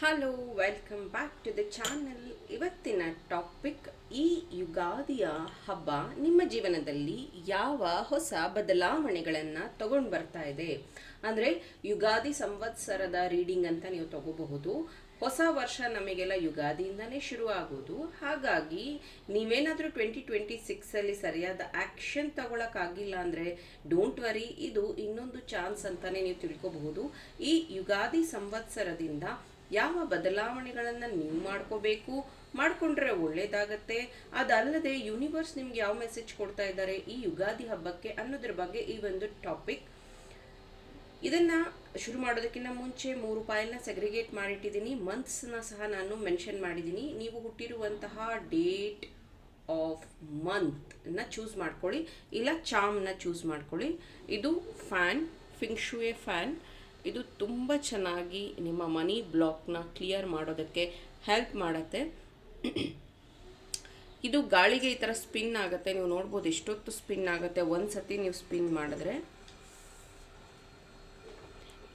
Hello, welcome back to the channel. ಇವತ್ತಿನ topic, ಈ ಯುಗಾದಿಯ ಹಬ್ಬ ನಿಮ್ಮ ಜೀವನದಲ್ಲಿ ಯಾವ ಹೊಸ ಬದಲಾವಣೆಗಳನ್ನು ತಗೊಂಡು ಬರ್ತಾ ಇದೆ. ಅಂದರೆ ಯುಗಾದಿ ಸಂವತ್ಸರದ ರೀಡಿಂಗ್ ಅಂತ ನೀವು ತಗೋಬಹುದು. ಹೊಸ ವರ್ಷ ನಮಗೆಲ್ಲ ಯುಗಾದಿಯಿಂದನೇ ಶುರು ಆಗೋದು. ಹಾಗಾಗಿ ನೀವೇನಾದರೂ 2026ಅಲ್ಲಿ ಸರಿಯಾದ ಆ್ಯಕ್ಷನ್ ತಗೊಳಕ್ಕಾಗಿಲ್ಲ ಅಂದರೆ ಡೋಂಟ್ ವರಿ, ಇದು ಇನ್ನೊಂದು ಚಾನ್ಸ್ ಅಂತಲೇ ನೀವು ತಿಳ್ಕೊಬಹುದು. ಈ ಯುಗಾದಿ ಸಂವತ್ಸರದಿಂದ ಯಾವ ಬದಲಾವಣೆಗಳನ್ನು ನೀವು ಮಾಡ್ಕೋಬೇಕು, ಮಾಡಿಕೊಂಡ್ರೆ ಒಳ್ಳೇದಾಗತ್ತೆ, ಅದಲ್ಲದೆ ಯೂನಿವರ್ಸ್ ನಿಮ್ಗೆ ಯಾವ ಮೆಸೇಜ್ ಕೊಡ್ತಾ ಇದ್ದಾರೆ ಈ ಯುಗಾದಿ ಹಬ್ಬಕ್ಕೆ ಅನ್ನೋದ್ರ ಬಗ್ಗೆ ಈ ಒಂದು ಟಾಪಿಕ್. ಇದನ್ನು ಶುರು ಮಾಡೋದಕ್ಕಿಂತ ಮುಂಚೆ 3 ಫೈಲ್ನ ಸೆಗ್ರಿಗೇಟ್ ಮಾಡಿಟ್ಟಿದ್ದೀನಿ. ಮಂತ್ಸ್ನ ಸಹ ನಾನು ಮೆನ್ಷನ್ ಮಾಡಿದ್ದೀನಿ. ನೀವು ಹುಟ್ಟಿರುವಂತಹ ಡೇಟ್ ಆಫ್ ಮಂತ್ನ ಚೂಸ್ ಮಾಡ್ಕೊಳ್ಳಿ, ಇಲ್ಲ ಚಾಮ್ನ ಚೂಸ್ ಮಾಡ್ಕೊಳ್ಳಿ. ಇದು ಫ್ಯಾನ್, ಫಿಂಗ್ಶುಯೆ ಫ್ಯಾನ್. ಇದು ತುಂಬ ಚೆನ್ನಾಗಿ ನಿಮ್ಮ ಮನಿ ಬ್ಲಾಕ್ನ ಕ್ಲಿಯರ್ ಮಾಡೋದಕ್ಕೆ ಹೆಲ್ಪ್ ಮಾಡುತ್ತೆ. ಇದು ಗಾಳಿಗೆ ಈ ಥರ ಸ್ಪಿನ್ ಆಗುತ್ತೆ. ನೀವು ನೋಡ್ಬೋದು ಎಷ್ಟೊತ್ತು ಸ್ಪಿನ್ ಆಗುತ್ತೆ ಒಂದು ಸತಿ ನೀವು ಸ್ಪಿನ್ ಮಾಡಿದ್ರೆ.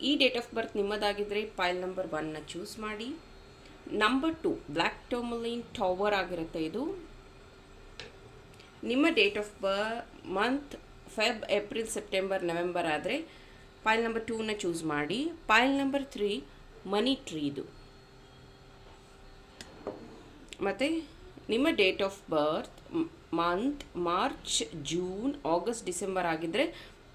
ಈ ಡೇಟ್ ಆಫ್ ಬರ್ತ್ ನಿಮ್ಮದಾಗಿದ್ದರೆ ಫೈಲ್ ನಂಬರ್ 1ನ ಚೂಸ್ ಮಾಡಿ. ನಂಬರ್ 2 ಬ್ಲ್ಯಾಕ್ ಟೋರ್ಮಲೈನ್ ಟವರ್ ಆಗಿರುತ್ತೆ. ಇದು ನಿಮ್ಮ date of month Feb, April, September, November ಆದರೆ ಫೈಲ್ ನಂಬರ್ 2ನ ಚೂಸ್ ಮಾಡಿ. ಫೈಲ್ ನಂಬರ್ 3 ಮನಿ ಟ್ರೀದು. ಮತ್ತು ನಿಮ್ಮ date of birth month March, June, August, December ಆಗಿದ್ದರೆ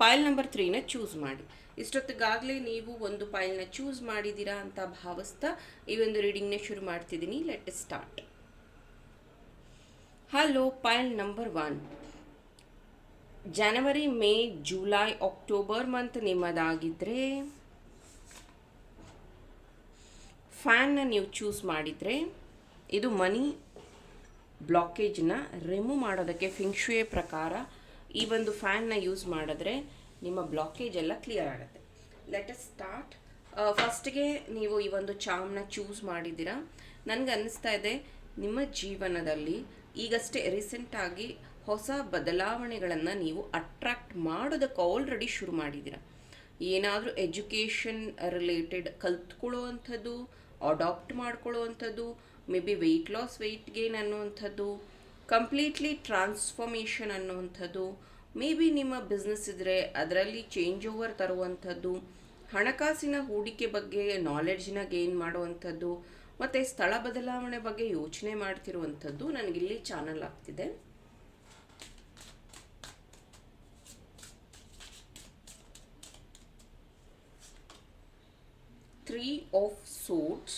ಫೈಲ್ ನಂಬರ್ 3ನ ಚೂಸ್ ಮಾಡಿ. ಇಷ್ಟೊತ್ತಿಗಾಗಲೇ ನೀವು ಒಂದು ಫೈಲ್ನ ಚೂಸ್ ಮಾಡಿದ್ದೀರಾ ಅಂತ ಭಾವಿಸ್ತಾ ಈ ಒಂದು ರೀಡಿಂಗ್ನ ಶುರು ಮಾಡ್ತಿದ್ದೀನಿ. Let start. Hello, file number 1 ಜನವರಿ, ಮೇ, ಜುಲೈ, ಅಕ್ಟೋಬರ್ ಮಂತ್ ನಿಮ್ಮದಾಗಿದ್ದರೆ ಫ್ಯಾನ್ನ ನೀವು ಚೂಸ್ ಮಾಡಿದರೆ ಇದು ಮನಿ ಬ್ಲಾಕೇಜ್ನ ರಿಮೂವ್ ಮಾಡೋದಕ್ಕೆ ಫಿಂಗ್ಶುಯೆ ಪ್ರಕಾರ ಈ ಒಂದು ಫ್ಯಾನ್ನ ಯೂಸ್ ಮಾಡಿದ್ರೆ ನಿಮ್ಮ ಬ್ಲಾಕೇಜ್ ಎಲ್ಲ ಕ್ಲಿಯರ್ ಆಗುತ್ತೆ. Let us start. ಫಸ್ಟ್ಗೆ ನೀವು ಈ ಒಂದು ಚಾಮ್ನ ಚೂಸ್ ಮಾಡಿದ್ದೀರಾ. ನನಗೆ ಅನ್ನಿಸ್ತಾ ಇದೆ ನಿಮ್ಮ ಜೀವನದಲ್ಲಿ ಈಗಷ್ಟೇ ರೀಸೆಂಟಾಗಿ ಹೊಸ ಬದಲಾವಣೆಗಳನ್ನು ನೀವು ಅಟ್ರಾಕ್ಟ್ ಮಾಡೋದಕ್ಕೆ ಆಲ್ರೆಡಿ ಶುರು ಮಾಡಿದ್ದೀರ. ಏನಾದರೂ ಎಜುಕೇಷನ್ ರಿಲೇಟೆಡ್ ಕಲ್ತ್ಕೊಳ್ಳೋ ಅಂಥದ್ದು, ಅಡಾಪ್ಟ್ ಮಾಡ್ಕೊಳ್ಳೋ ಅಂಥದ್ದು, maybe weight loss, weight gain ಅನ್ನುವಂಥದ್ದು, ಕಂಪ್ಲೀಟ್ಲಿ ಟ್ರಾನ್ಸ್ಫಾರ್ಮೇಷನ್ ಅನ್ನುವಂಥದ್ದು, ಮೇ ಬಿ ನಿಮ್ಮ ಬಿಸ್ನೆಸ್ ಇದ್ದರೆ ಅದರಲ್ಲಿ ಚೇಂಜ್ ಓವರ್ ತರುವಂಥದ್ದು, ಹಣಕಾಸಿನ ಹೂಡಿಕೆ ಬಗ್ಗೆ ನಾಲೆಡ್ಜ್ನ ಗೇನ್ ಮಾಡುವಂಥದ್ದು, ಮತ್ತು ಸ್ಥಳ ಬದಲಾವಣೆ ಬಗ್ಗೆ ಯೋಚನೆ ಮಾಡ್ತಿರುವಂಥದ್ದು ನನಗಿಲ್ಲಿ ಚಾನಲ್ ಆಗ್ತಿದೆ. Three of Swords,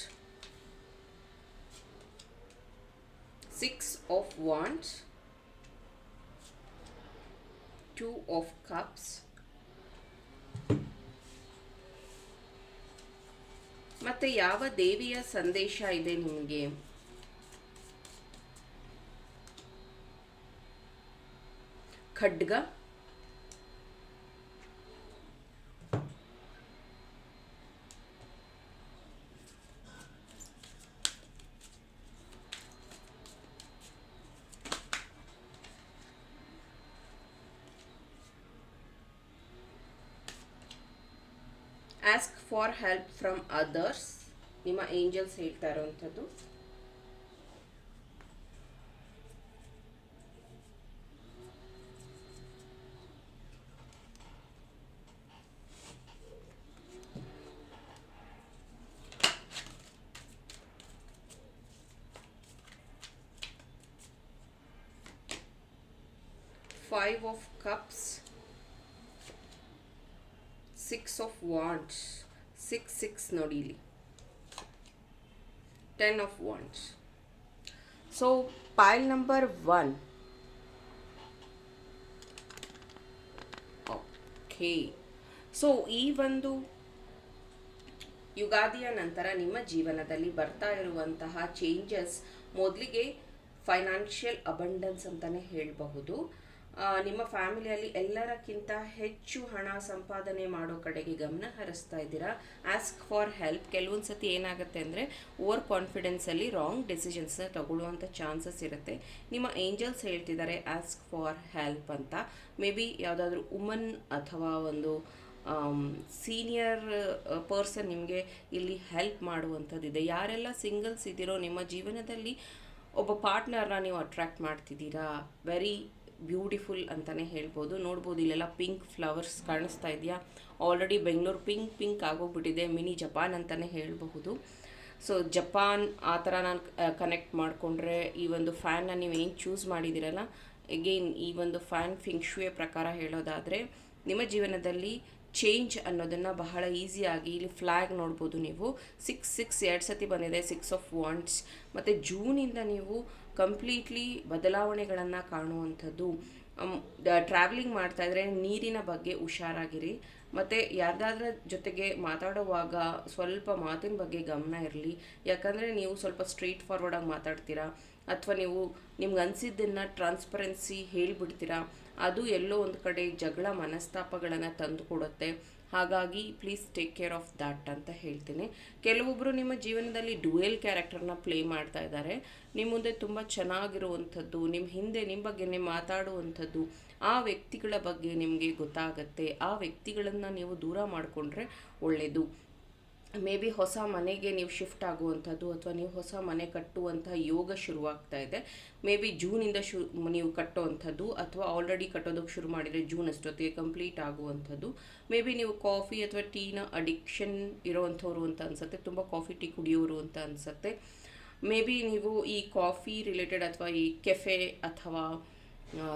6 of Wands, 2 of Cups, ಮತ್ತೆ ಯಾವ ದೇವಿಯ ಸಂದೇಶ ಇದೆ ನಿಮಗೆ? ಖಡ್ಗ, ask for help from others, ನಿಮ್ಮ ಏಂಜಲ್ಸ್ ಹೇಳ್ತಾ ಇರೋವಂಥದ್ದು. Five of Cups, 6 of Wands, 6 ನೋಡಿ ಇಲ್ಲಿ, 10 of Wands. So ಪೈಲ್ number 1. Okay, so ಈ ಒಂದು ಯುಗಾದಿಯ ನಂತರ ನಿಮ್ಮ ಜೀವನದಲ್ಲಿ ಬರ್ತಾ ಇರುವಂತಹ ಚೇಂಜಸ್, ಮೊದಲಿಗೆ ಫೈನಾನ್ಷಿಯಲ್ ಅಬಂಡೆನ್ಸ್ ಅಂತಲೇ ಹೇಳಬಹುದು. ನಿಮ್ಮ ಫ್ಯಾಮಿಲಿಯಲ್ಲಿ ಎಲ್ಲರಕ್ಕಿಂತ ಹೆಚ್ಚು ಹಣ ಸಂಪಾದನೆ ಮಾಡೋ ಕಡೆಗೆ ಗಮನ ಹರಿಸ್ತಾ ಇದ್ದೀರಾ. Ask for help. ಕೆಲವೊಂದು ಸತಿ ಏನಾಗುತ್ತೆ ಅಂದರೆ ಓವರ್ ಕಾನ್ಫಿಡೆನ್ಸಲ್ಲಿ ರಾಂಗ್ ಡೆಸಿಷನ್ಸ್ನ ತಗೊಳ್ಳುವಂಥ ಚಾನ್ಸಸ್ ಇರುತ್ತೆ. ನಿಮ್ಮ ಏಂಜಲ್ಸ್ ಹೇಳ್ತಿದ್ದಾರೆ ಆಸ್ಕ್ ಫಾರ್ ಹೆಲ್ಪ್ ಅಂತ. ಮೇ ಬಿ ಯಾವುದಾದ್ರೂ ವುಮನ್ ಅಥವಾ ಒಂದು ಸೀನಿಯರ್ ಪರ್ಸನ್ ನಿಮಗೆ ಇಲ್ಲಿ ಹೆಲ್ಪ್ ಮಾಡುವಂಥದ್ದಿದೆ. ಯಾರೆಲ್ಲ ಸಿಂಗಲ್ಸ್ ಇದ್ದೀರೋ ನಿಮ್ಮ ಜೀವನದಲ್ಲಿ ಒಬ್ಬ ಪಾರ್ಟ್ನರ್ನ ನೀವು ಅಟ್ರ್ಯಾಕ್ಟ್ ಮಾಡ್ತಿದ್ದೀರಾ. ವೆರಿ ಬ್ಯೂಟಿಫುಲ್ ಅಂತಲೇ ಹೇಳ್ಬೋದು. ನೋಡ್ಬೋದು ಇಲ್ಲೆಲ್ಲ ಪಿಂಕ್ ಫ್ಲವರ್ಸ್ ಕಾಣಿಸ್ತಾ ಇದೆಯಾ. ಆಲ್ರೆಡಿ ಬೆಂಗಳೂರು ಪಿಂಕ್ ಆಗೋಗ್ಬಿಟ್ಟಿದೆ. ಮಿನಿ ಜಪಾನ್ ಅಂತಲೇ ಹೇಳಬಹುದು. ಸೊ ಜಪಾನ್ ಆ ಥರ ನಾನು ಕನೆಕ್ಟ್ ಮಾಡಿಕೊಂಡ್ರೆ ಈ ಒಂದು ಫ್ಯಾನ್ನ ನೀವು ಏನು ಚೂಸ್ ಮಾಡಿದ್ದೀರಲ್ಲ, ಎಗೇನ್ ಈ ಒಂದು ಫ್ಯಾನ್ ಫಿಂಕ್ಷುವೆ ಪ್ರಕಾರ ಹೇಳೋದಾದರೆ ನಿಮ್ಮ ಜೀವನದಲ್ಲಿ ಚೇಂಜ್ ಅನ್ನೋದನ್ನು ಬಹಳ ಈಸಿಯಾಗಿ ಇಲ್ಲಿ ಫ್ಲ್ಯಾಗ್ ನೋಡ್ಬೋದು ನೀವು. 6 2 ಸತಿ ಬಂದಿದೆ, 6 ಆಫ್ ವಾಂಡ್ಸ್. ಮತ್ತು ಜೂನಿಂದ ನೀವು ಕಂಪ್ಲೀಟ್ಲಿ ಬದಲಾವಣೆಗಳನ್ನು ಕಾಣುವಂಥದ್ದು. ಟ್ರಾವೆಲಿಂಗ್ ಮಾಡ್ತಾಯಿದ್ರೆ ನೀರಿನ ಬಗ್ಗೆ ಹುಷಾರಾಗಿರಿ. ಮತ್ತು ಯಾರ್ದಾದ್ರ ಜೊತೆಗೆ ಮಾತಾಡುವಾಗ ಸ್ವಲ್ಪ ಮಾತಿನ ಬಗ್ಗೆ ಗಮನ ಇರಲಿ. ಯಾಕಂದರೆ ನೀವು ಸ್ವಲ್ಪ ಸ್ಟ್ರೈಟ್ ಫಾರ್ವರ್ಡಾಗಿ ಮಾತಾಡ್ತೀರಾ, ಅಥವಾ ನೀವು ನಿಮ್ಗೆ ಅನಿಸಿದ್ದನ್ನು ಟ್ರಾನ್ಸ್ಪರೆನ್ಸಿ ಹೇಳಿಬಿಡ್ತೀರಾ. ಅದು ಎಲ್ಲೋ ಒಂದು ಕಡೆ ಜಗಳ ಮನಸ್ತಾಪಗಳನ್ನು ತಂದು ಕೊಡುತ್ತೆ. ಹಾಗಾಗಿ please take care of that ಅಂತ ಹೇಳ್ತೀನಿ. ಕೆಲವೊಬ್ಬರು ನಿಮ್ಮ ಜೀವನದಲ್ಲಿ ಡ್ಯುಯಲ್ ಕ್ಯಾರೆಕ್ಟರ್ನ ಪ್ಲೇ ಮಾಡ್ತಾ ಇದ್ದಾರೆ. ನಿಮ್ಮ ಮುಂದೆ ತುಂಬ ಚೆನ್ನಾಗಿರುವಂಥದ್ದು, ನಿಮ್ಮ ಹಿಂದೆ ನಿಮ್ಮ ಬಗ್ಗೆ ಮಾತಾಡುವಂಥದ್ದು, ಆ ವ್ಯಕ್ತಿಗಳ ಬಗ್ಗೆ ನಿಮಗೆ ಗೊತ್ತಾಗತ್ತೆ. ಆ ವ್ಯಕ್ತಿಗಳನ್ನು ನೀವು ದೂರ ಮಾಡಿಕೊಂಡ್ರೆ ಒಳ್ಳೆಯದು. ಮೇ ಬಿ ಹೊಸ ಮನೆಗೆ ನೀವು ಶಿಫ್ಟ್ ಆಗುವಂಥದ್ದು, ಅಥವಾ ನೀವು ಹೊಸ ಮನೆ ಕಟ್ಟುವಂಥ ಯೋಗ ಶುರುವಾಗ್ತಾ ಇದೆ. ಮೇ ಬಿ ಜೂನಿಂದ ನೀವು ಕಟ್ಟುವಂಥದ್ದು, ಅಥವಾ ಆಲ್ರೆಡಿ ಕಟ್ಟೋದಕ್ಕೆ ಶುರು ಮಾಡಿದರೆ ಜೂನ್ ಅಷ್ಟೊತ್ತಿಗೆ ಕಂಪ್ಲೀಟ್ ಆಗುವಂಥದ್ದು. ಮೇ ಬಿ ನೀವು ಕಾಫಿ ಅಥವಾ ಟೀನ ಅಡಿಕ್ಷನ್ ಇರೋವಂಥವ್ರು ಅಂತ ಅನಿಸುತ್ತೆ. ತುಂಬ ಕಾಫಿ ಟೀ ಕುಡಿಯೋರು ಅಂತ ಅನಿಸುತ್ತೆ. ಮೇ ಬಿ ನೀವು ಈ ಕಾಫಿ ರಿಲೇಟೆಡ್ ಅಥವಾ ಈ ಕೆಫೆ ಅಥವಾ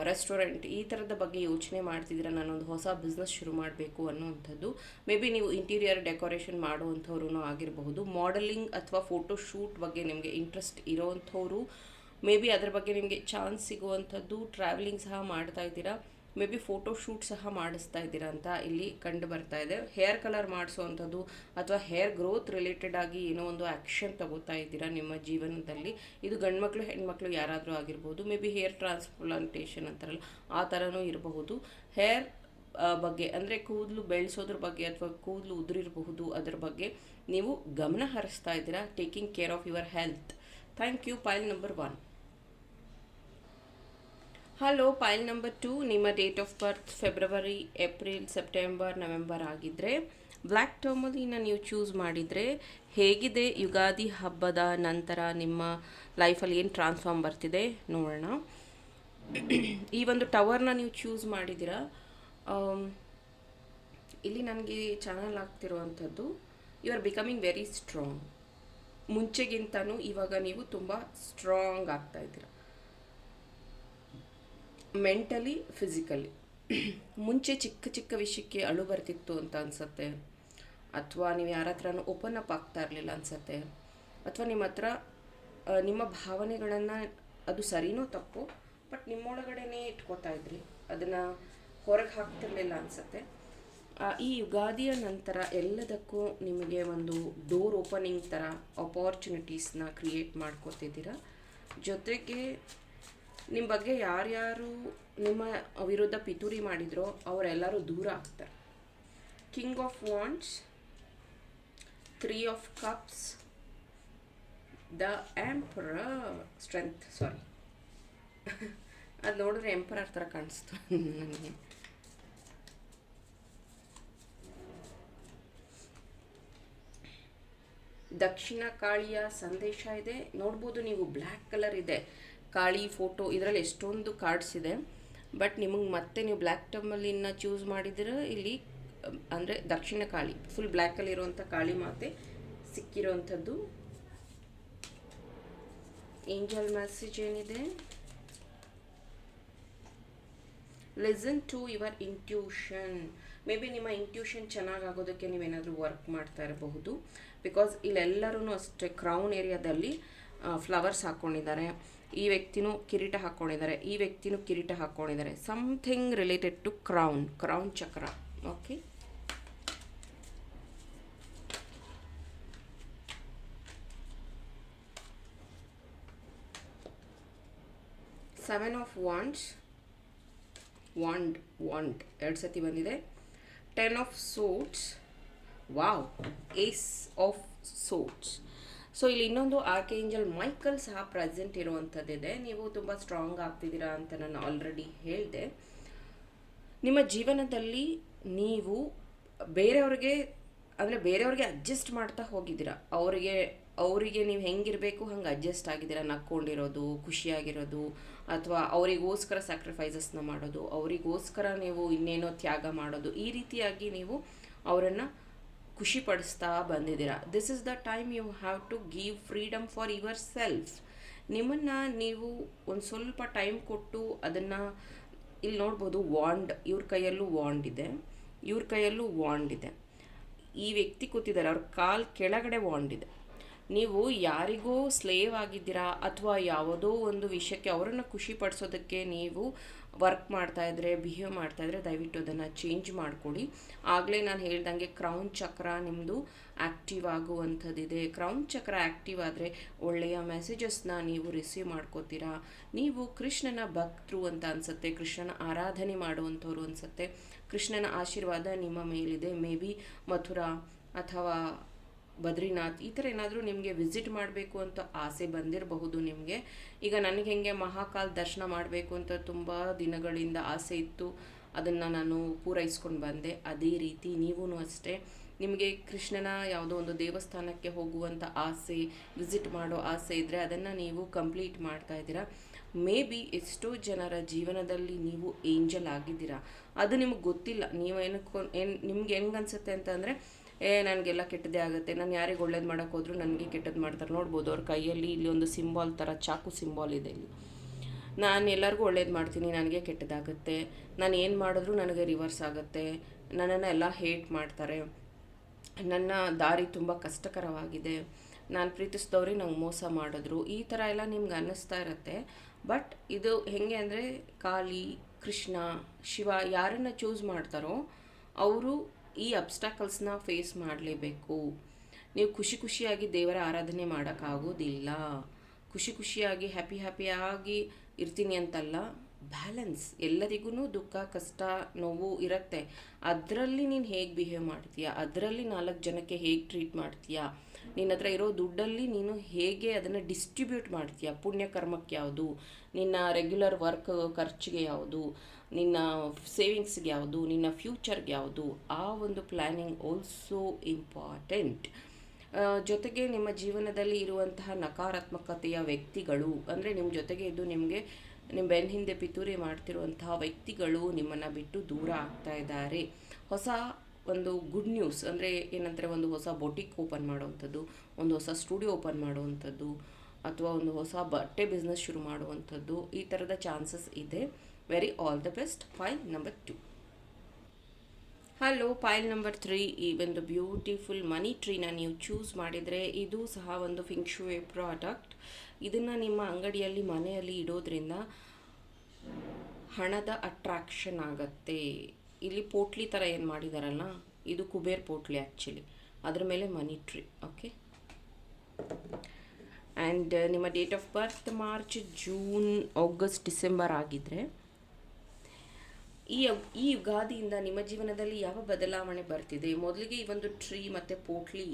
ರೆಸ್ಟೋರೆಂಟ್ ಈ ಥರದ ಬಗ್ಗೆ ಯೋಚನೆ ಮಾಡ್ತಿದ್ದೀರಾ, ನಾನೊಂದು ಹೊಸ ಬಿಸ್ನೆಸ್ ಶುರು ಮಾಡಬೇಕು ಅನ್ನೋವಂಥದ್ದು. ಮೇ ಬಿ ನೀವು ಇಂಟೀರಿಯರ್ ಡೆಕೋರೇಷನ್ ಮಾಡುವಂಥವ್ರೂ ಆಗಿರಬಹುದು. ಮಾಡೆಲಿಂಗ್ ಅಥವಾ ಫೋಟೋ ಶೂಟ್ ಬಗ್ಗೆ ನಿಮಗೆ ಇಂಟ್ರೆಸ್ಟ್ ಇರೋವಂಥವ್ರು, ಮೇ ಬಿ ಅದ್ರ ಬಗ್ಗೆ ನಿಮಗೆ ಚಾನ್ಸ್ ಸಿಗುವಂಥದ್ದು. ಟ್ರಾವೆಲಿಂಗ್ ಸಹ ಮಾಡ್ತಾ ಇದ್ದೀರಾ, ಮೇ ಬಿ ಫೋಟೋ ಶೂಟ್ ಸಹ ಮಾಡಿಸ್ತಾ ಇದ್ದೀರಾ ಅಂತ ಇಲ್ಲಿ ಕಂಡು ಬರ್ತಾ ಇದೆ. ಹೇರ್ ಕಲರ್ ಮಾಡಿಸೋವಂಥದ್ದು ಅಥವಾ ಹೇರ್ ಗ್ರೋತ್ ರಿಲೇಟೆಡ್ ಆಗಿ ಏನೋ ಒಂದು ಆ್ಯಕ್ಷನ್ ತಗೋತಾ ಇದ್ದೀರಾ ನಿಮ್ಮ ಜೀವನದಲ್ಲಿ. ಇದು ಗಂಡ್ಮಕ್ಳು ಹೆಣ್ಮಕ್ಳು ಯಾರಾದರೂ ಆಗಿರ್ಬೋದು. ಮೇ ಬಿ ಹೇರ್ ಟ್ರಾನ್ಸ್ಪ್ಲಾಂಟೇಷನ್ ಅಂತಾರಲ್ಲ ಆ ಥರನೂ ಇರಬಹುದು. ಹೇರ್ ಬಗ್ಗೆ ಅಂದರೆ ಕೂದಲು ಬೆಳೆಸೋದ್ರ ಬಗ್ಗೆ ಅಥವಾ ಕೂದಲು ಉದುರಿರಬಹುದು, ಅದರ ಬಗ್ಗೆ ನೀವು ಗಮನ ಹರಿಸ್ತಾ ಇದ್ದೀರಾ. Taking care of your health. Thank you. Pile number 1. Hello, pile number 2. ನಿಮ್ಮ date of birth February, April, September, November ಆಗಿದ್ದರೆ ಬ್ಲ್ಯಾಕ್ ಟರ್ಮಲಿನ ನೀವು ಚೂಸ್ ಮಾಡಿದರೆ ಹೇಗಿದೆ ಯುಗಾದಿ ಹಬ್ಬದ ನಂತರ ನಿಮ್ಮ ಲೈಫಲ್ಲಿ ಏನು ಟ್ರಾನ್ಸ್ಫಾರ್ಮ್ ಬರ್ತಿದೆ ನೋಡೋಣ. ಈ ಒಂದು ಟವರ್ನ ನೀವು ಚೂಸ್ ಮಾಡಿದ್ದೀರಾ. ಇಲ್ಲಿ ನನಗೆ ಚಾನಲ್ ಆಗ್ತಿರುವಂಥದ್ದು, you are becoming very strong. ಮುಂಚೆಗಿಂತನೂ ಇವಾಗ ನೀವು ತುಂಬ ಸ್ಟ್ರಾಂಗ್ ಆಗ್ತಾ ಇದ್ದೀರಾ, ಮೆಂಟಲಿ, ಫಿಸಿಕಲಿ. ಮುಂಚೆ ಚಿಕ್ಕ ಚಿಕ್ಕ ವಿಷಯಕ್ಕೆ ಅಳು ಬರ್ತಿತ್ತು ಅಂತ ಅನಿಸುತ್ತೆ, ಅಥವಾ ನೀವು ಯಾರ ಹತ್ರನೂ ಓಪನ್ ಅಪ್ ಆಗ್ತಾ ಇರಲಿಲ್ಲ ಅನಿಸುತ್ತೆ, ಅಥವಾ ನಿಮ್ಮ ಹತ್ರ ನಿಮ್ಮ ಭಾವನೆಗಳನ್ನು ಅದು ಸರಿನೋ ತಪ್ಪು ಬಟ್ ನಿಮ್ಮೊಳಗಡೆನೇ ಇಟ್ಕೋತಾ ಇದ್ರಿ, ಅದನ್ನು ಹೊರಗೆ ಹಾಕ್ತಿರ್ಲಿಲ್ಲ ಅನಿಸುತ್ತೆ. ಈ ಯುಗಾದಿಯ ನಂತರ ಎಲ್ಲದಕ್ಕೂ ನಿಮಗೆ ಒಂದು ಡೋರ್ ಓಪನಿಂಗ್ ಥರ ಅಪಾರ್ಚುನಿಟೀಸ್ನ ಕ್ರಿಯೇಟ್ ಮಾಡ್ಕೋತಿದ್ದೀರಾ. ಜೊತೆಗೆ ನಿಮ್ಮ ಬಗ್ಗೆ ಯಾರ್ಯಾರು ನಿಮ್ಮ ವಿರುದ್ಧ ಪಿತೂರಿ ಮಾಡಿದ್ರೋ ಅವರೆಲ್ಲರೂ ದೂರ ಆಗ್ತಾರೆ. King of wands, 3 of cups, the emperor, strength, sorry ಅದು ನೋಡಿದ್ರೆ ಎಂಪರರ್ ಥರ ಕಾಣಿಸ್ತು ನನಗೆ. ದಕ್ಷಿಣ ಕಾಳಿಯ ಸಂದೇಶ ಇದೆ. ನೋಡ್ಬೋದು ನೀವು, ಬ್ಲ್ಯಾಕ್ ಕಲರ್ ಇದೆ, ಕಾಳಿ ಫೋಟೋ, ಇದರಲ್ಲಿ ಎಷ್ಟೊಂದು ಕಾರ್ಡ್ಸ್ ಇದೆ. ಬಟ್ ನಿಮಗೆ ಮತ್ತೆ ನೀವು ಬ್ಲ್ಯಾಕ್ ಟರ್ಮಲಿನ ಚೂಸ್ ಮಾಡಿದ್ರೆ ಇಲ್ಲಿ ಅಂದರೆ ದಕ್ಷಿಣ ಕಾಳಿ ಫುಲ್ ಬ್ಲ್ಯಾಕಲ್ಲಿ ಇರುವಂಥ ಕಾಳಿ ಮಾತೆ ಸಿಕ್ಕಿರೋವಂಥದ್ದು. ಏಂಜಲ್ ಮೆಸೇಜ್ ಏನಿದೆ, listen to your intuition. Maybe ನಿಮ್ಮ ಇಂಟ್ಯೂಷನ್ ಚೆನ್ನಾಗಾಗೋದಕ್ಕೆ ನೀವೇನಾದರೂ ವರ್ಕ್ ಮಾಡ್ತಾ ಇರಬಹುದು. ಬಿಕಾಸ್ ಇಲ್ಲೆಲ್ಲರೂ ಅಷ್ಟೇ ಕ್ರೌನ್ ಏರಿಯಾದಲ್ಲಿ ಫ್ಲವರ್ಸ್ ಹಾಕ್ಕೊಂಡಿದ್ದಾರೆ. ಈ ವ್ಯಕ್ತಿನೂ ಕಿರೀಟ ಹಾಕ್ಕೊಂಡಿದ್ದಾರೆ, ಈ ವ್ಯಕ್ತಿನೂ ಕಿರೀಟ ಹಾಕ್ಕೊಂಡಿದ್ದಾರೆ. Something related to crown chakra. Okay, seven of wand 2 ಸತಿ ಬಂದಿದೆ. 10 of swords, wow, ace of swords. So ಇಲ್ಲಿ ಇನ್ನೊಂದು ಆರ್ಕೇಂಜಲ್ ಮೈಕಲ್ ಸಹ ಪ್ರೆಸೆಂಟ್ ಇರುವಂಥದ್ದಿದೆ. ನೀವು ತುಂಬ ಸ್ಟ್ರಾಂಗ್ ಆಗ್ತಿದ್ದೀರಾ ಅಂತ ನಾನು ಆಲ್ರೆಡಿ ಹೇಳಿದೆ. ನಿಮ್ಮ ಜೀವನದಲ್ಲಿ ನೀವು ಬೇರೆಯವ್ರಿಗೆ ಅಂದರೆ ಬೇರೆಯವ್ರಿಗೆ ಅಡ್ಜಸ್ಟ್ ಮಾಡ್ತಾ ಹೋಗಿದ್ದೀರಾ. ಅವರಿಗೆ ನೀವು ಹೆಂಗಿರಬೇಕು ಹಂಗೆ ಅಡ್ಜಸ್ಟ್ ಆಗಿದ್ದೀರಾ. ನಕ್ಕೊಂಡಿರೋದು, ಖುಷಿಯಾಗಿರೋದು, ಅಥವಾ ಅವರಿಗೋಸ್ಕರ ಸ್ಯಾಕ್ರಿಫೈಸಸ್ನ ಮಾಡೋದು, ಅವರಿಗೋಸ್ಕರ ನೀವು ಇನ್ನೇನೋ ತ್ಯಾಗ ಮಾಡೋದು, ಈ ರೀತಿಯಾಗಿ ನೀವು ಅವರನ್ನು ಖುಷಿಪಡಿಸ್ತಾ ಬಂದಿದ್ದೀರಾ. This is the time you have to give freedom for yourself. ನಿಮ್ಮನ್ನು ನೀವು ಒಂದು ಸ್ವಲ್ಪ ಟೈಮ್ ಕೊಟ್ಟು ಅದನ್ನು, ಇಲ್ಲಿ ನೋಡ್ಬೋದು ವಾಂಡ್, ಇವ್ರ ಕೈಯಲ್ಲೂ ವಾಂಡ್ ಇದೆ, ಇವ್ರ ಕೈಯಲ್ಲೂ ವಾಂಡ್ ಇದೆ. ಈ ವ್ಯಕ್ತಿ ಕೂತಿದ್ದಾರೆ, ಅವ್ರ ಕಾಲ್ ಕೆಳಗಡೆ ವಾಂಡ್ ಇದೆ. ನೀವು ಯಾರಿಗೋ ಸ್ಲೇವ್ ಆಗಿದ್ದೀರಾ, ಅಥವಾ ಯಾವುದೋ ಒಂದು ವಿಷಯಕ್ಕೆ ಅವರನ್ನು ಖುಷಿ ಪಡಿಸೋದಕ್ಕೆ ನೀವು ವರ್ಕ್ ಮಾಡ್ತಾಯಿದ್ರೆ, ಬಿಹೇವ್ ಮಾಡ್ತಾಯಿದ್ರೆ, ದಯವಿಟ್ಟು ಅದನ್ನು ಚೇಂಜ್ ಮಾಡಿಕೊಡಿ. ಆಗಲೇ ನಾನು ಹೇಳ್ದಂಗೆ ಕ್ರೌನ್ ಚಕ್ರ ನಿಮ್ಮದು ಆ್ಯಕ್ಟಿವ್ ಆಗುವಂಥದ್ದಿದೆ. ಕ್ರೌನ್ ಚಕ್ರ ಆ್ಯಕ್ಟಿವ್ ಆದರೆ ಒಳ್ಳೆಯ ಮೆಸೇಜಸ್ನ ನೀವು ರಿಸೀವ್ ಮಾಡ್ಕೋತೀರಾ. ನೀವು ಕೃಷ್ಣನ ಭಕ್ತರು ಅಂತ ಅನಿಸುತ್ತೆ, ಕೃಷ್ಣನ ಆರಾಧನೆ ಮಾಡುವಂಥವ್ರು ಅನಿಸುತ್ತೆ. ಕೃಷ್ಣನ ಆಶೀರ್ವಾದ ನಿಮ್ಮ ಮೇಲಿದೆ. ಮೇ ಬಿ ಮಥುರಾ ಅಥವಾ ಬದ್ರಿನಾಥ್ ಈ ಥರ ಏನಾದರೂ ನಿಮಗೆ ವಿಸಿಟ್ ಮಾಡಬೇಕು ಅಂತ ಆಸೆ ಬಂದಿರಬಹುದು ನಿಮಗೆ. ಈಗ ನನಗೆ ಹೆಂಗೆ ಮಹಾಕಾಲ್ ದರ್ಶನ ಮಾಡಬೇಕು ಅಂತ ತುಂಬ ದಿನಗಳಿಂದ ಆಸೆ ಇತ್ತು, ಅದನ್ನು ನಾನು ಪೂರೈಸ್ಕೊಂಡು ಬಂದೆ. ಅದೇ ರೀತಿ ನೀವೂ ಅಷ್ಟೇ, ನಿಮಗೆ ಕೃಷ್ಣನ ಯಾವುದೋ ಒಂದು ದೇವಸ್ಥಾನಕ್ಕೆ ಹೋಗುವಂಥ ಆಸೆ, ವಿಸಿಟ್ ಮಾಡೋ ಆಸೆ ಇದ್ದರೆ ಅದನ್ನು ನೀವು ಕಂಪ್ಲೀಟ್ ಮಾಡ್ತಾ ಇದ್ದೀರಾ. ಮೇ ಬಿ ಎಷ್ಟೋ ಜನರ ಜೀವನದಲ್ಲಿ ನೀವು ಏಂಜಲ್ ಆಗಿದ್ದೀರಾ, ಅದು ನಿಮಗೆ ಗೊತ್ತಿಲ್ಲ. ನೀವು ನಿಮ್ಗೆ ಹೆಂಗೆ ಅನಿಸುತ್ತೆ ಅಂತಂದರೆ, ನನಗೆಲ್ಲ ಕೆಟ್ಟದೇ ಆಗುತ್ತೆ, ನಾನು ಯಾರಿಗೆ ಒಳ್ಳೇದು ಮಾಡೋಕ್ಕೆ ಹೋದರೂ ನನಗೆ ಕೆಟ್ಟದ್ದು ಮಾಡ್ತಾರೆ. ನೋಡ್ಬೋದು ಅವ್ರ ಕೈಯಲ್ಲಿ ಇಲ್ಲಿ ಒಂದು ಸಿಂಬಾಲ್ ಥರ ಚಾಕು ಸಿಂಬಾಲ್ ಇದೆ. ಇಲ್ಲಿ ನಾನು ಎಲ್ಲರಿಗೂ ಒಳ್ಳೇದು ಮಾಡ್ತೀನಿ, ನನಗೆ ಕೆಟ್ಟದಾಗುತ್ತೆ, ನಾನು ಏನು ಮಾಡಿದ್ರೂ ನನಗೆ ರಿವರ್ಸ್ ಆಗುತ್ತೆ, ನನ್ನನ್ನು ಎಲ್ಲ ಹೇಟ್ ಮಾಡ್ತಾರೆ, ನನ್ನ ದಾರಿ ತುಂಬ ಕಷ್ಟಕರವಾಗಿದೆ, ನಾನು ಪ್ರೀತಿಸಿದವ್ರಿಗೆ ನಂಗೆ ಮೋಸ ಮಾಡಿದ್ರು, ಈ ಥರ ಎಲ್ಲ ನಿಮ್ಗೆ ಅನ್ನಿಸ್ತಾ ಇರುತ್ತೆ. ಬಟ್ ಇದು ಹೇಗೆ ಅಂದರೆ, ಕಾಳಿ, ಕೃಷ್ಣ, ಶಿವ ಯಾರನ್ನು ಚೂಸ್ ಮಾಡ್ತಾರೋ ಅವರು ಈ ಅಬ್ಸ್ಟಾಕಲ್ಸ್ನ ಫೇಸ್ ಮಾಡಲೇಬೇಕು. ನೀವು ಖುಷಿಯಾಗಿ ದೇವರ ಆರಾಧನೆ ಮಾಡೋಕ್ಕಾಗೋದಿಲ್ಲ. ಖುಷಿಯಾಗಿ ಹ್ಯಾಪಿಯಾಗಿ ಇರ್ತೀನಿ ಅಂತಲ್ಲ, ಬ್ಯಾಲೆನ್ಸ್. ಎಲ್ಲರಿಗೂ ದುಃಖ, ಕಷ್ಟ, ನೋವು ಇರುತ್ತೆ. ಅದರಲ್ಲಿ ನೀನು ಹೇಗೆ ಬಿಹೇವ್ ಮಾಡ್ತೀಯಾ, ಅದರಲ್ಲಿ 4 ಜನಕ್ಕೆ ಹೇಗೆ ಟ್ರೀಟ್ ಮಾಡ್ತೀಯಾ, ನಿನ್ನ ಹತ್ರ ಇರೋ ದುಡ್ಡಲ್ಲಿ ನೀನು ಹೇಗೆ ಅದನ್ನು ಡಿಸ್ಟ್ರಿಬ್ಯೂಟ್ ಮಾಡ್ತೀಯಾ, ಪುಣ್ಯಕರ್ಮಕ್ಕೆ ಯಾವುದು, ನಿನ್ನ ರೆಗ್ಯುಲರ್ ವರ್ಕ್ ಖರ್ಚಿಗೆ ಯಾವುದು, ನಿನ್ನ ಸೇವಿಂಗ್ಸ್ಗೆ ಯಾವುದು, ನಿನ್ನ ಫ್ಯೂಚರ್ಗೆ ಯಾವುದು, ಆ ಒಂದು ಪ್ಲ್ಯಾನಿಂಗ್ ಆಲ್ಸೋ ಇಂಪಾರ್ಟೆಂಟ್. ಜೊತೆಗೆ ನಿಮ್ಮ ಜೀವನದಲ್ಲಿ ಇರುವಂತಹ ನಕಾರಾತ್ಮಕತೆಯ ವ್ಯಕ್ತಿಗಳು, ಅಂದರೆ ನಿಮ್ಮ ಜೊತೆಗೆ ಇದ್ದು ನಿಮ್ಮ ಬೆನ್ನ ಹಿಂದೆ ಪಿತೂರಿ ಮಾಡ್ತಿರುವಂತಹ ವ್ಯಕ್ತಿಗಳು ನಿಮ್ಮನ್ನು ಬಿಟ್ಟು ದೂರ ಆಗ್ತಾ ಇದ್ದಾರೆ. ಹೊಸ ಒಂದು ಗುಡ್ ನ್ಯೂಸ್ ಅಂದರೆ ಏನಂದರೆ, ಒಂದು ಹೊಸ ಬೊಟಿಕ್ ಓಪನ್ ಮಾಡುವಂಥದ್ದು, ಒಂದು ಹೊಸ ಸ್ಟುಡಿಯೋ ಓಪನ್ ಮಾಡುವಂಥದ್ದು, ಅಥವಾ ಒಂದು ಹೊಸ ಬಟ್ಟೆ ಬಿಸ್ನೆಸ್ ಶುರು ಮಾಡುವಂಥದ್ದು, ಈ ಥರದ ಚಾನ್ಸಸ್ ಇದೆ. Very all the best. File number 2. Hello, pile number 3. ಈ ಒಂದು ಬ್ಯೂಟಿಫುಲ್ ಮನಿ ಟ್ರೀನ ನೀವು ಚೂಸ್ ಮಾಡಿದರೆ, ಇದು ಸಹ ಒಂದು ಫಿಂಗ್ ಶೂಯ್ ಪ್ರಾಡಕ್ಟ್. ಇದನ್ನು ನಿಮ್ಮ ಅಂಗಡಿಯಲ್ಲಿ, ಮನೆಯಲ್ಲಿ ಇಡೋದ್ರಿಂದ ಹಣದ ಅಟ್ರಾಕ್ಷನ್ ಆಗುತ್ತೆ. ಇಲ್ಲಿ ಪೋಟ್ಲಿ ಥರ ಏನು ಮಾಡಿದಾರಲ್ಲ, ಇದು ಕುಬೇರ್ ಪೋಟ್ಲಿ ಆ್ಯಕ್ಚುಲಿ, ಅದ್ರ ಮೇಲೆ ಮನಿ ಟ್ರೀ. ಓಕೆ, ಆ್ಯಂಡ್ ನಿಮ್ಮ date of birth March, June, August, December ಆಗಿದ್ದರೆ, ಈ ಯುಗಾದಿಯಿಂದ ನಿಮ್ಮ ಜೀವನದಲ್ಲಿ ಯಾವ ಬದಲಾವಣೆ ಬರ್ತಿದೆ? ಮೊದಲಿಗೆ ಈ ಒಂದು ಟ್ರೀ ಮತ್ತು ಪೋಟ್ಲಿ,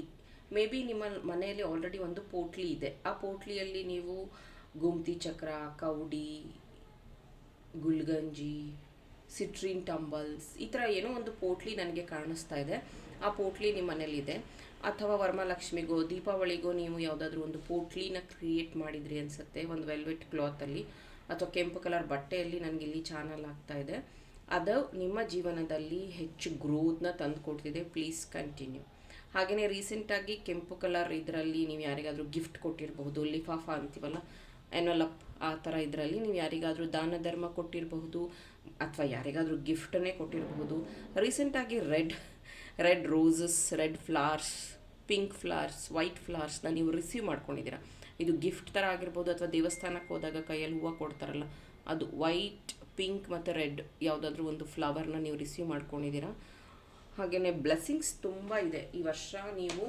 ಮೇ ಬಿ ನಿಮ್ಮ ಮನೆಯಲ್ಲಿ ಆಲ್ರೆಡಿ ಒಂದು ಪೋಟ್ಲಿ ಇದೆ. ಆ ಪೋಟ್ಲಿಯಲ್ಲಿ ನೀವು ಗುಮ್ತಿ ಚಕ್ರ, ಕೌಡಿ, ಗುಲ್ಗಂಜಿ, ಸಿಟ್ರಿನ್ ಟಂಬಲ್ಸ್, ಈ ಥರ ಏನೋ ಒಂದು ಪೋಟ್ಲಿ ನನಗೆ ಕಾಣಿಸ್ತಾ ಇದೆ. ಆ ಪೋಟ್ಲಿ ನಿಮ್ಮ ಮನೇಲಿದೆ. ಅಥವಾ ವರಮಹಾಲಕ್ಷ್ಮಿಗೋ, ದೀಪಾವಳಿಗೋ ನೀವು ಯಾವುದಾದ್ರೂ ಒಂದು ಪೋಟ್ಲಿನ ಕ್ರಿಯೇಟ್ ಮಾಡಿದ್ರಿ ಅನಿಸುತ್ತೆ, ಒಂದು ವೆಲ್ವೆಟ್ ಕ್ಲಾತಲ್ಲಿ ಅಥವಾ ಕೆಂಪು ಕಲರ್ ಬಟ್ಟೆಯಲ್ಲಿ. ನನಗಿಲ್ಲಿ ಚಾನಲ್ ಆಗ್ತಾ ಇದೆ. ಅದು ನಿಮ್ಮ ಜೀವನದಲ್ಲಿ ಹೆಚ್ಚು ಗ್ರೋತ್ನ ತಂದು ಕೊಡ್ತಿದೆ. Please continue. ಹಾಗೆಯೇ ರೀಸೆಂಟಾಗಿ ಕೆಂಪು ಕಲರ್ ಇದರಲ್ಲಿ ನೀವು ಯಾರಿಗಾದರೂ ಗಿಫ್ಟ್ ಕೊಟ್ಟಿರಬಹುದು, ಲಿಫಾಫಾ ಅಂತೀವಲ್ಲ, ಎನ್ವಲಪ್, ಆ ಥರ ಇದರಲ್ಲಿ ನೀವು ಯಾರಿಗಾದರೂ ದಾನ ಧರ್ಮ ಕೊಟ್ಟಿರಬಹುದು, ಅಥವಾ ಯಾರಿಗಾದರೂ ಗಿಫ್ಟನ್ನೇ ಕೊಟ್ಟಿರಬಹುದು. ರೀಸೆಂಟಾಗಿ red roses, red flowers, pink flowers, white ಫ್ಲವರ್ಸ್ನ ನೀವು ರಿಸೀವ್ ಮಾಡ್ಕೊಂಡಿದ್ದೀರಾ. ಇದು ಗಿಫ್ಟ್ ಥರ ಆಗಿರ್ಬೋದು, ಅಥವಾ ದೇವಸ್ಥಾನಕ್ಕೆ ಹೋದಾಗ ಕೈಯಲ್ಲಿ ಹೂವು ಕೊಡ್ತಾರಲ್ಲ, ಅದು ವೈಟ್, ಪಿಂಕ್ ಮತ್ತು ರೆಡ್ ಯಾವುದಾದ್ರೂ ಒಂದು ಫ್ಲವರ್ನ ನೀವು ರಿಸೀವ್ ಮಾಡ್ಕೊಂಡಿದ್ದೀರಾ. ಹಾಗೆಯೇ ಬ್ಲೆಸ್ಸಿಂಗ್ಸ್ ತುಂಬ ಇದೆ ಈ ವರ್ಷ. ನೀವು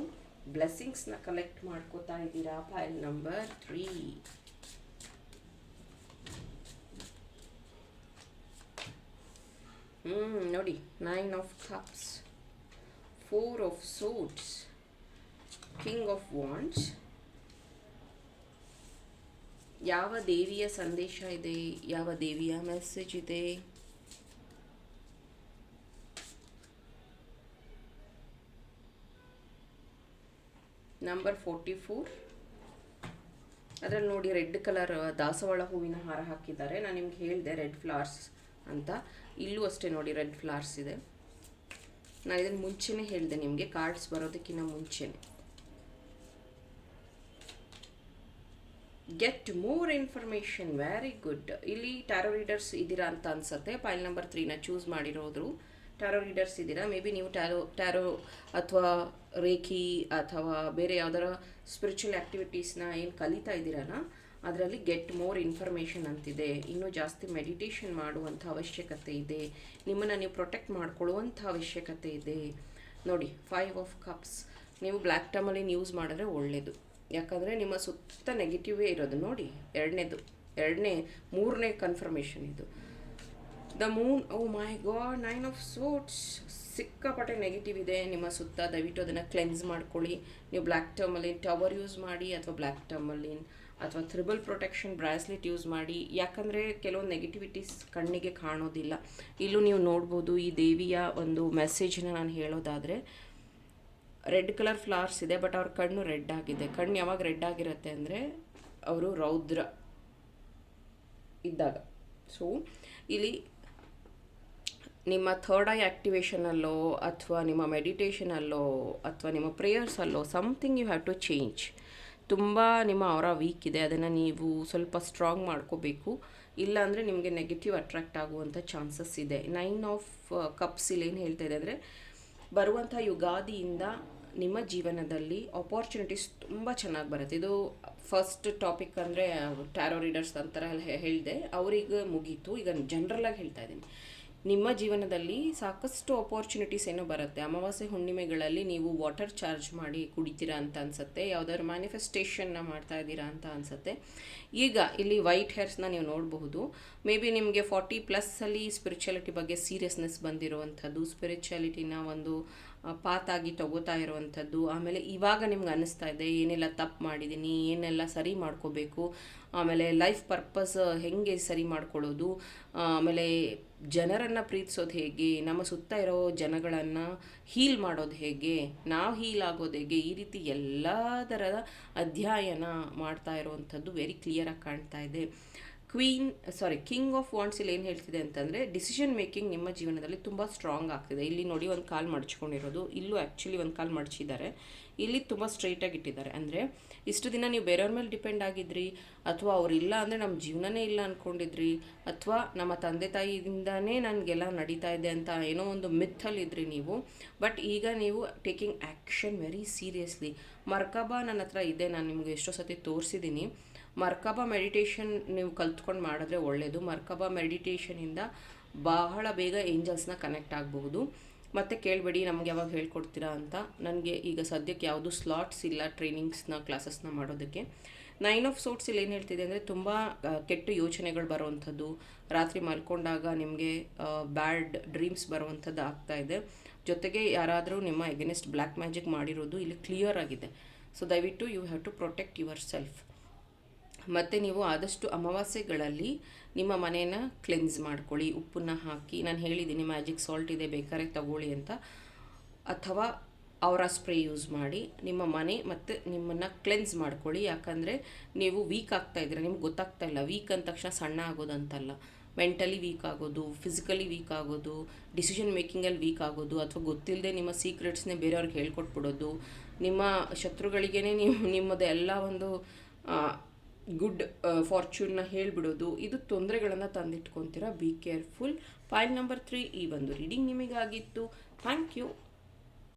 ಬ್ಲೆಸ್ಸಿಂಗ್ಸ್ನ ಕಲೆಕ್ಟ್ ಮಾಡ್ಕೋತಾ ಇದ್ದೀರಾ. Pile number 3. ನೋಡಿ, 9 of cups, 4 of swords, king of wands. ಯಾವ ದೇವಿಯ ಸಂದೇಶ ಇದೆ, ಯಾವ ದೇವಿಯ ಮೆಸೇಜ್ ಇದೆ? ನಂಬರ್ 44. ಅದರಲ್ಲಿ ನೋಡಿ ರೆಡ್ ಕಲರ್ ದಾಸವಾಳ ಹೂವಿನ ಹಾರ ಹಾಕಿದ್ದಾರೆ. ನಾನು ನಿಮ್ಗೆ ಹೇಳಿದೆ ರೆಡ್ ಫ್ಲವರ್ಸ್ ಅಂತ. ಇಲ್ಲೂ ಅಷ್ಟೇ ನೋಡಿ ರೆಡ್ ಫ್ಲವರ್ಸ್ ಇದೆ. ನಾನು ಇದನ್ನು ಮುಂಚೆನೇ ಹೇಳಿದೆ ನಿಮಗೆ, ಕಾರ್ಡ್ಸ್ ಬರೋದಕ್ಕಿಂತ ಮುಂಚೆನೆ. Get more information, very good. ಇಲ್ಲಿ ಟ್ಯಾರೋ ರೀಡರ್ಸ್ ಇದ್ದೀರಾ ಅಂತ ಅನ್ಸುತ್ತೆ. ಪೈಲ್ ನಂಬರ್ 3ನ ಚೂಸ್ ಮಾಡಿರೋದ್ರು ಟ್ಯಾರೋ ರೀಡರ್ಸ್ ಇದ್ದೀರಾ. ಮೇ ಬಿ ನೀವು ಟ್ಯಾರೋ ಅಥವಾ ರೇಖಿ ಅಥವಾ ಬೇರೆ ಯಾವ್ದಾರ ಸ್ಪಿರಿಚುವಲ್ ಆ್ಯಕ್ಟಿವಿಟೀಸ್ನ ಏನು ಕಲಿತಾ ಇದ್ದೀರಲ್ಲ, ಅದರಲ್ಲಿ ಗೆಟ್ ಮೋರ್ ಇನ್ಫಾರ್ಮೇಷನ್ ಅಂತಿದೆ. ಇನ್ನೂ ಜಾಸ್ತಿ ಮೆಡಿಟೇಷನ್ ಮಾಡುವಂಥ ಅವಶ್ಯಕತೆ ಇದೆ. ನಿಮ್ಮನ್ನು ನೀವು ಪ್ರೊಟೆಕ್ಟ್ ಮಾಡ್ಕೊಳ್ಳುವಂಥ ಅವಶ್ಯಕತೆ ಇದೆ. ನೋಡಿ 5 ಆಫ್ ಕಪ್ಸ್. ನೀವು ಬ್ಲ್ಯಾಕ್ ಟಮಲ್ಲಿ ಯೂಸ್ ಮಾಡಿದ್ರೆ ಒಳ್ಳೆಯದು. ಯಾಕಂದರೆ ನಿಮ್ಮ ಸುತ್ತ ನೆಗೆಟಿವೇ ಇರೋದು. ನೋಡಿ ಮೂರನೇ ಕನ್ಫರ್ಮೇಷನ್ ಇದು. The moon, oh my god, 9 of swords. ಸಿಕ್ಕಾಪಟ್ಟೆ ನೆಗೆಟಿವ್ ಇದೆ ನಿಮ್ಮ ಸುತ್ತ. ದಯವಿಟ್ಟು ಅದನ್ನು ಕ್ಲೆನ್ಸ್ ಮಾಡ್ಕೊಳ್ಳಿ. ನೀವು ಬ್ಲ್ಯಾಕ್ ಟರ್ಮಲಿನ್ ಟವರ್ ಯೂಸ್ ಮಾಡಿ, ಅಥವಾ ಬ್ಲ್ಯಾಕ್ ಟರ್ಮಲಿನ್ ಅಥವಾ ಥ್ರಿಬಲ್ ಪ್ರೊಟೆಕ್ಷನ್ ಬ್ರಾಸ್ಲೆಟ್ ಯೂಸ್ ಮಾಡಿ. ಯಾಕಂದರೆ ಕೆಲವೊಂದು ನೆಗೆಟಿವಿಟೀಸ್ ಕಣ್ಣಿಗೆ ಕಾಣೋದಿಲ್ಲ. ಇಲ್ಲೂ ನೀವು ನೋಡ್ಬೋದು ಈ ದೇವಿಯ ಒಂದು ಮೆಸೇಜ್ನ ನಾನು ಹೇಳೋದಾದರೆ, ರೆಡ್ ಕಲರ್ ಫ್ಲವರ್ಸ್ ಇದೆ, ಬಟ್ ಅವ್ರ ಕಣ್ಣು ರೆಡ್ ಆಗಿದೆ. ಕಣ್ಣು ಯಾವಾಗ ರೆಡ್ ಆಗಿರುತ್ತೆ ಅಂದರೆ ಅವರು ರೌದ್ರ ಇದ್ದಾಗ. ಸೊ ಇಲ್ಲಿ ನಿಮ್ಮ ಥರ್ಡ್ ಐ ಆ್ಯಕ್ಟಿವೇಷನಲ್ಲೋ ಅಥವಾ ನಿಮ್ಮ ಮೆಡಿಟೇಷನಲ್ಲೋ ಅಥವಾ ನಿಮ್ಮ ಪ್ರೇಯರ್ಸಲ್ಲೋ something you have to change. ತುಂಬ ನಿಮ್ಮ ಅವರ ವೀಕ್ ಇದೆ, ಅದನ್ನು ನೀವು ಸ್ವಲ್ಪ ಸ್ಟ್ರಾಂಗ್ ಮಾಡ್ಕೋಬೇಕು. ಇಲ್ಲಾಂದರೆ ನಿಮಗೆ ನೆಗೆಟಿವ್ ಅಟ್ರಾಕ್ಟ್ ಆಗುವಂಥ ಚಾನ್ಸಸ್ ಇದೆ. 9 ಆಫ್ ಕಪ್ಸ್ ಇಲ್ಲಿ ಏನು ಹೇಳ್ತಾ ಇದೆ ಅಂದರೆ, ಬರುವಂಥ ಯುಗಾದಿಯಿಂದ ನಿಮ್ಮ ಜೀವನದಲ್ಲಿ ಆಪರ್ಚುನಿಟೀಸ್ ತುಂಬ ಚೆನ್ನಾಗಿ ಬರುತ್ತೆ. ಇದು ಫಸ್ಟ್ ಟಾಪಿಕ್ ಅಂದರೆ ಟ್ಯಾರೋ ರೀಡರ್ಸ್ ಅಂತರ ಹೇಳಿದೆ, ಅವರಿಗೆ ಮುಗೀತು. ಈಗ ಜನರಲಾಗಿ ಹೇಳ್ತಾ ಇದ್ದೀನಿ, ನಿಮ್ಮ ಜೀವನದಲ್ಲಿ ಸಾಕಷ್ಟು ಆಪರ್ಚುನಿಟೀಸ್ ಏನೋ ಬರುತ್ತೆ. ಅಮಾವಾಸ್ಯೆ ಹುಣ್ಣಿಮೆಗಳಲ್ಲಿ ನೀವು ವಾಟರ್ ಚಾರ್ಜ್ ಮಾಡಿ ಕುಡಿತೀರಾ ಅಂತ ಅನಿಸುತ್ತೆ. ಯಾವುದಾದ್ರು ಮ್ಯಾನಿಫೆಸ್ಟೇಷನ್ನ ಮಾಡ್ತಾ ಇದ್ದೀರಾ ಅಂತ ಅನಿಸುತ್ತೆ. ಈಗ ಇಲ್ಲಿ ವೈಟ್ ಹೇರ್ಸ್ನ ನೀವು ನೋಡಬಹುದು. ಮೇ ಬಿ ನಿಮಗೆ 40+ ಸ್ಪಿರಿಚುಯಾಲಿಟಿ ಬಗ್ಗೆ ಸೀರಿಯಸ್ನೆಸ್ ಬಂದಿರುವಂಥದ್ದು, ಸ್ಪಿರಿಚುಯಾಲಿಟಿನ ಒಂದು ಪಾತಾಗಿ ತಗೋತಾ ಇರುವಂಥದ್ದು. ಆಮೇಲೆ ಇವಾಗ ನಿಮ್ಗೆ ಅನ್ನಿಸ್ತಾ ಇದೆ ಏನೆಲ್ಲ ತಪ್ಪು ಮಾಡಿದ್ದೀನಿ, ಏನೆಲ್ಲ ಸರಿ ಮಾಡ್ಕೋಬೇಕು, ಆಮೇಲೆ ಲೈಫ್ ಪರ್ಪಸ್ ಹೇಗೆ ಸರಿ ಮಾಡ್ಕೊಳ್ಳೋದು, ಆಮೇಲೆ ಜನರನ್ನು ಪ್ರೀತಿಸೋದು ಹೇಗೆ, ನಮ್ಮ ಸುತ್ತ ಇರೋ ಜನಗಳನ್ನು ಹೀಲ್ ಮಾಡೋದು ಹೇಗೆ, ನಾವು ಹೀಲ್ ಆಗೋದು ಹೇಗೆ, ಈ ರೀತಿ ಎಲ್ಲ ಥರದ ಅಧ್ಯಯನ ಮಾಡ್ತಾ ಇರುವಂಥದ್ದು ವೆರಿ ಕ್ಲಿಯರಾಗಿ ಕಾಣ್ತಾ ಇದೆ. ಕಿಂಗ್ ಆಫ್ ವಾಂಡ್ಸ್ ಇಲ್ಲಿ ಏನು ಹೇಳ್ತಿದೆ ಅಂತಂದರೆ, ಡಿಸಿಷನ್ ಮೇಕಿಂಗ್ ನಿಮ್ಮ ಜೀವನದಲ್ಲಿ ತುಂಬ ಸ್ಟ್ರಾಂಗ್ ಆಗ್ತಿದೆ. ಇಲ್ಲಿ ನೋಡಿ ಒಂದು ಕಾಲು ಮಡಚ್ಕೊಂಡಿರೋದು, ಇಲ್ಲೂ ಆ್ಯಕ್ಚುಲಿ ಒಂದು ಕಾಲು ಮಡಚಿದ್ದಾರೆ, ಇಲ್ಲಿ ತುಂಬ ಸ್ಟ್ರೈಟಾಗಿ ಇಟ್ಟಿದ್ದಾರೆ. ಅಂದರೆ ಇಷ್ಟು ದಿನ ನೀವು ಬೇರೆಯವ್ರ ಮೇಲೆ ಡಿಪೆಂಡ್ ಆಗಿದ್ರಿ, ಅಥವಾ ಅವರಿಲ್ಲ ಅಂದರೆ ನಮ್ಮ ಜೀವನನೇ ಇಲ್ಲ ಅಂದ್ಕೊಂಡಿದ್ರಿ, ಅಥವಾ ನಮ್ಮ ತಂದೆ ತಾಯಿಯಿಂದನೇ ನನಗೆಲ್ಲ ನಡೀತಾ ಇದೆ ಅಂತ ಏನೋ ಒಂದು ಮಿಥಲ್ಲಿದ್ರಿ ನೀವು. ಬಟ್ ಈಗ ನೀವು ಟೇಕಿಂಗ್ ಆ್ಯಕ್ಷನ್ ವೆರಿ ಸೀರಿಯಸ್ಲಿ. ಮರ್ಕಬಾ ನನ್ನ ಹತ್ರ ಇದೆ, ನಾನು ನಿಮಗೆ ಎಷ್ಟೋ ಸತಿ ತೋರಿಸಿದ್ದೀನಿ. ಮರ್ಕಬಾ ಮೆಡಿಟೇಷನ್ ನೀವು ಕಲ್ತ್ಕೊಂಡು ಮಾಡಿದ್ರೆ ಒಳ್ಳೆಯದು. ಮರ್ಕಬಾ ಮೆಡಿಟೇಷನಿಂದ ಬಹಳ ಬೇಗ ಏಂಜಲ್ಸ್ನ ಕನೆಕ್ಟ್ ಆಗಬಹುದು. ಮತ್ತು ಕೇಳಬೇಡಿ ನಮ್ಗೆ ಯಾವಾಗ ಹೇಳ್ಕೊಡ್ತೀರಾ ಅಂತ. ನನಗೆ ಈಗ ಸದ್ಯಕ್ಕೆ ಯಾವುದು ಸ್ಲಾಟ್ಸ್ ಇಲ್ಲ ಟ್ರೈನಿಂಗ್ಸ್ನ ಕ್ಲಾಸಸ್ನ ಮಾಡೋದಕ್ಕೆ. 9 ಆಫ್ ಸೋರ್ಟ್ಸ್ ಇಲ್ಲಿ ಏನು ಹೇಳ್ತಿದೆ ಅಂದರೆ, ತುಂಬ ಕೆಟ್ಟ ಯೋಚನೆಗಳು ಬರುವಂಥದ್ದು, ರಾತ್ರಿ ಮಲ್ಕೊಂಡಾಗ ನಿಮಗೆ ಬ್ಯಾಡ್ ಡ್ರೀಮ್ಸ್ ಬರುವಂಥದ್ದು ಆಗ್ತಾ ಇದೆ. ಜೊತೆಗೆ ಯಾರಾದರೂ ನಿಮ್ಮ ಎಗೇನೆಸ್ಟ್ ಬ್ಲ್ಯಾಕ್ ಮ್ಯಾಜಿಕ್ ಮಾಡಿರೋದು ಇಲ್ಲಿ ಕ್ಲಿಯರ್ ಆಗಿದೆ. ಸೊ ದಯವಿಟ್ಟು you have to protect yourself. ಮತ್ತು ನೀವು ಆದಷ್ಟು ಅಮಾವಾಸ್ಯೆಗಳಲ್ಲಿ ನಿಮ್ಮ ಮನೇನ ಕ್ಲೆನ್ಸ್ ಮಾಡ್ಕೊಳ್ಳಿ, ಉಪ್ಪನ್ನು ಹಾಕಿ. ನಾನು ಹೇಳಿದ್ದೀನಿ ಮ್ಯಾಜಿಕ್ ಸಾಲ್ಟ್ ಇದೆ, ಬೇಕಾದ್ರೆ ತಗೊಳ್ಳಿ ಅಂತ. ಅಥವಾ ಅವರ ಸ್ಪ್ರೇ ಯೂಸ್ ಮಾಡಿ ನಿಮ್ಮ ಮನೆ ಮತ್ತು ನಿಮ್ಮನ್ನು ಕ್ಲೆನ್ಸ್ ಮಾಡ್ಕೊಳ್ಳಿ. ಯಾಕಂದರೆ ನೀವು ವೀಕ್ ಆಗ್ತಾ ಇದ್ದೀರ, ನಿಮ್ಗೆ ಗೊತ್ತಾಗ್ತಾ ಇಲ್ಲ. ವೀಕ್ ಅಂದ ತಕ್ಷಣ ಸಣ್ಣ ಆಗೋದಂತಲ್ಲ, ಮೆಂಟಲಿ ವೀಕ್ ಆಗೋದು, ಫಿಸಿಕಲಿ ವೀಕ್ ಆಗೋದು, ಡಿಸಿಷನ್ ಮೇಕಿಂಗಲ್ಲಿ ವೀಕ್ ಆಗೋದು, ಅಥವಾ ಗೊತ್ತಿಲ್ಲದೆ ನಿಮ್ಮ ಸೀಕ್ರೆಟ್ಸ್ನೇ ಬೇರೆಯವ್ರಿಗೆ ಹೇಳ್ಕೊಟ್ಬಿಡೋದು, ನಿಮ್ಮ ಶತ್ರುಗಳಿಗೇ ನೀವು ನಿಮ್ಮದು ಎಲ್ಲ ಒಂದು ಗುಡ್ ಫಾರ್ಚೂನ್ನ ಹೇಳಿಬಿಡೋದು, ಇದು ತೊಂದರೆಗಳನ್ನು ತಂದಿಟ್ಕೊತೀರಾ. Be careful. ಫೈಲ್ ನಂಬರ್ 3 ಈ ಒಂದು ರೀಡಿಂಗ್ ನಿಮಗಾಗಿತ್ತು. Thank you.